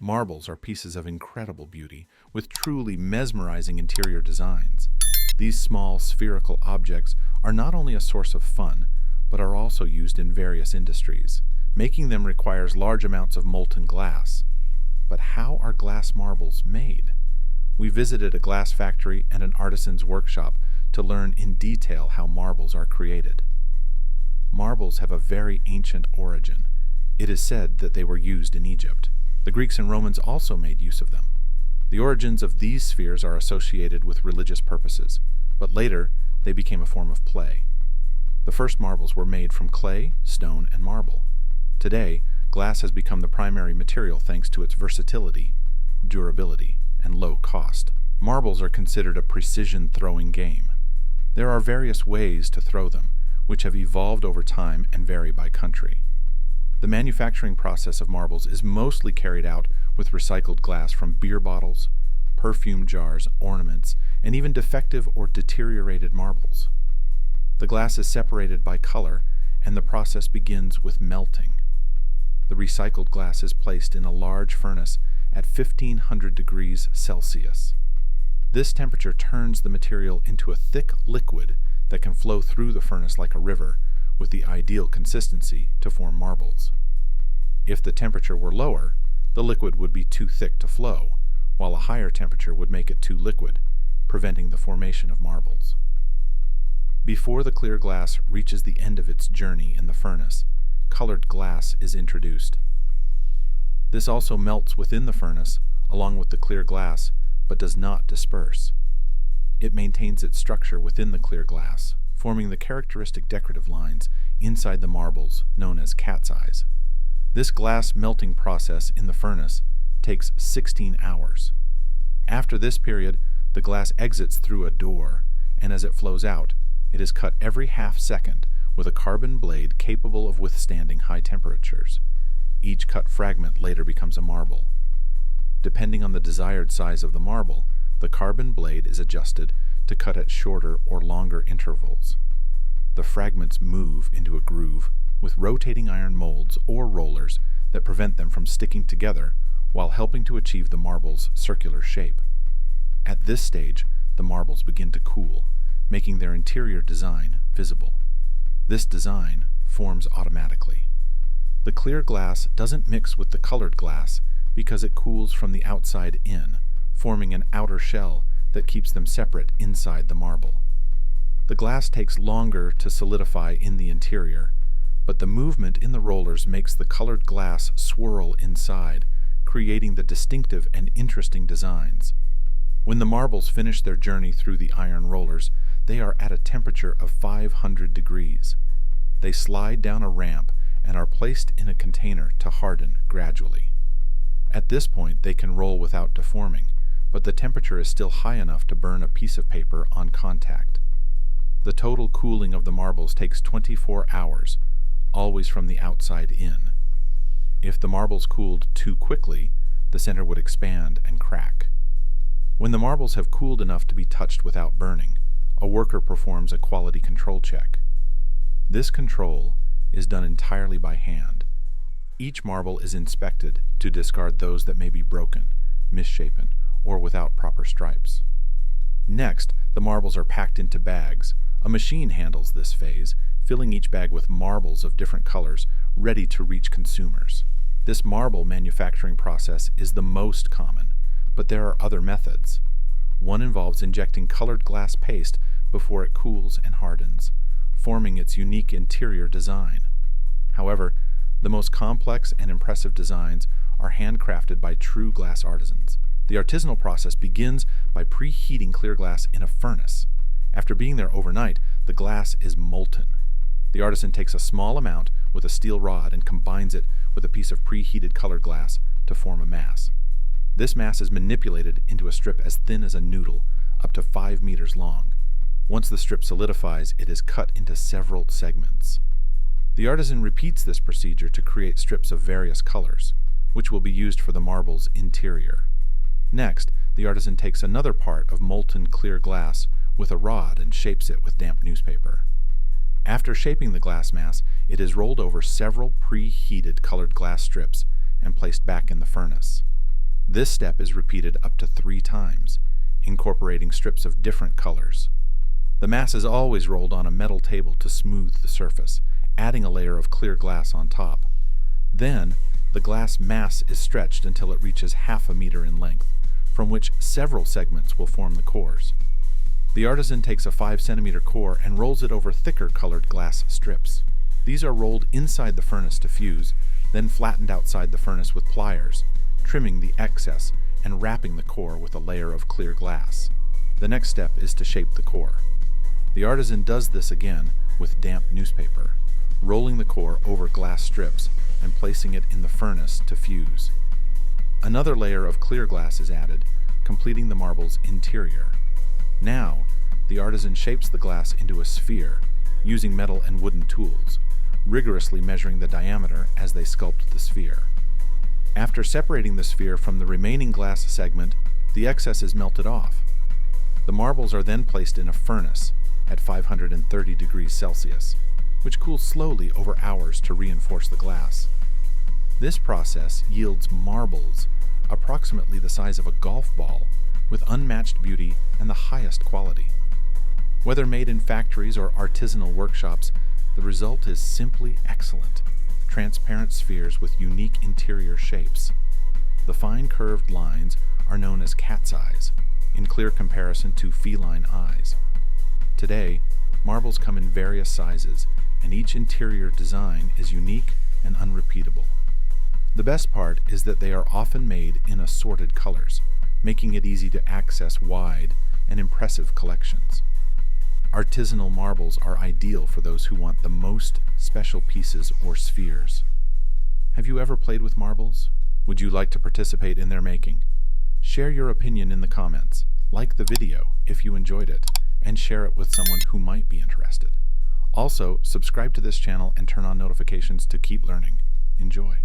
Marbles are pieces of incredible beauty, with truly mesmerizing interior designs. These small, spherical objects are not only a source of fun, but are also used in various industries. Making them requires large amounts of molten glass. But how are glass marbles made? We visited a glass factory and an artisan's workshop to learn in detail how marbles are created. Marbles have a very ancient origin. It is said that they were used in Egypt. The Greeks and Romans also made use of them. The origins of these spheres are associated with religious purposes, but later they became a form of play. The first marbles were made from clay, stone, and marble. Today, glass has become the primary material thanks to its versatility, durability, and low cost. Marbles are considered a precision throwing game. There are various ways to throw them, which have evolved over time and vary by country. The manufacturing process of marbles is mostly carried out with recycled glass from beer bottles, perfume jars, ornaments, and even defective or deteriorated marbles. The glass is separated by color, and the process begins with melting. The recycled glass is placed in a large furnace at 1500 degrees Celsius. This temperature turns the material into a thick liquid that can flow through the furnace like a river, with the ideal consistency to form marbles. If the temperature were lower, the liquid would be too thick to flow, while a higher temperature would make it too liquid, preventing the formation of marbles. Before the clear glass reaches the end of its journey in the furnace, colored glass is introduced. This also melts within the furnace, along with the clear glass, but does not disperse. It maintains its structure within the clear glass, forming the characteristic decorative lines inside the marbles known as cat's eyes. This glass melting process in the furnace takes 16 hours. After this period, the glass exits through a door, and as it flows out, it is cut every half second with a carbon blade capable of withstanding high temperatures. Each cut fragment later becomes a marble. Depending on the desired size of the marble, the carbon blade is adjusted to cut at shorter or longer intervals. The fragments move into a groove with rotating iron molds or rollers that prevent them from sticking together while helping to achieve the marble's circular shape. At this stage, the marbles begin to cool, making their interior design visible. This design forms automatically. The clear glass doesn't mix with the colored glass because it cools from the outside in, forming an outer shell that keeps them separate inside the marble. The glass takes longer to solidify in the interior, but the movement in the rollers makes the colored glass swirl inside, creating the distinctive and interesting designs. When the marbles finish their journey through the iron rollers, they are at a temperature of 500 degrees. They slide down a ramp and are placed in a container to harden gradually. At this point, they can roll without deforming, but the temperature is still high enough to burn a piece of paper on contact. The total cooling of the marbles takes 24 hours, always from the outside in. If the marbles cooled too quickly, the center would expand and crack. When the marbles have cooled enough to be touched without burning, a worker performs a quality control check. This control is done entirely by hand. Each marble is inspected to discard those that may be broken, misshapen, or without proper stripes. Next, the marbles are packed into bags. A machine handles this phase, filling each bag with marbles of different colors, ready to reach consumers. This marble manufacturing process is the most common, but there are other methods. One involves injecting colored glass paste before it cools and hardens, forming its unique interior design. However, the most complex and impressive designs are handcrafted by true glass artisans. The artisanal process begins by preheating clear glass in a furnace. After being there overnight, the glass is molten. The artisan takes a small amount with a steel rod and combines it with a piece of preheated colored glass to form a mass. This mass is manipulated into a strip as thin as a noodle, up to 5 meters long. Once the strip solidifies, it is cut into several segments. The artisan repeats this procedure to create strips of various colors, which will be used for the marble's interior. Next, the artisan takes another part of molten clear glass with a rod and shapes it with damp newspaper. After shaping the glass mass, it is rolled over several preheated colored glass strips and placed back in the furnace. This step is repeated up to 3 times, incorporating strips of different colors. The mass is always rolled on a metal table to smooth the surface, adding a layer of clear glass on top. Then, the glass mass is stretched until it reaches half a meter in length, from which several segments will form the cores. The artisan takes a 5-centimeter core and rolls it over thicker colored glass strips. These are rolled inside the furnace to fuse, then flattened outside the furnace with pliers, trimming the excess and wrapping the core with a layer of clear glass. The next step is to shape the core. The artisan does this again with damp newspaper, rolling the core over glass strips and placing it in the furnace to fuse. Another layer of clear glass is added, completing the marble's interior. Now, the artisan shapes the glass into a sphere, using metal and wooden tools, rigorously measuring the diameter as they sculpt the sphere. After separating the sphere from the remaining glass segment, the excess is melted off. The marbles are then placed in a furnace at 530 degrees Celsius, which cools slowly over hours to reinforce the glass. This process yields marbles approximately the size of a golf ball, with unmatched beauty and the highest quality. Whether made in factories or artisanal workshops, the result is simply excellent. Transparent spheres with unique interior shapes. The fine curved lines are known as cat's eyes, in clear comparison to feline eyes. Today, marbles come in various sizes, and each interior design is unique and unrepeatable. The best part is that they are often made in assorted colors, making it easy to access wide and impressive collections. Artisanal marbles are ideal for those who want the most special pieces or spheres. Have you ever played with marbles? Would you like to participate in their making? Share your opinion in the comments, like the video if you enjoyed it, and share it with someone who might be interested. Also, subscribe to this channel and turn on notifications to keep learning. Enjoy.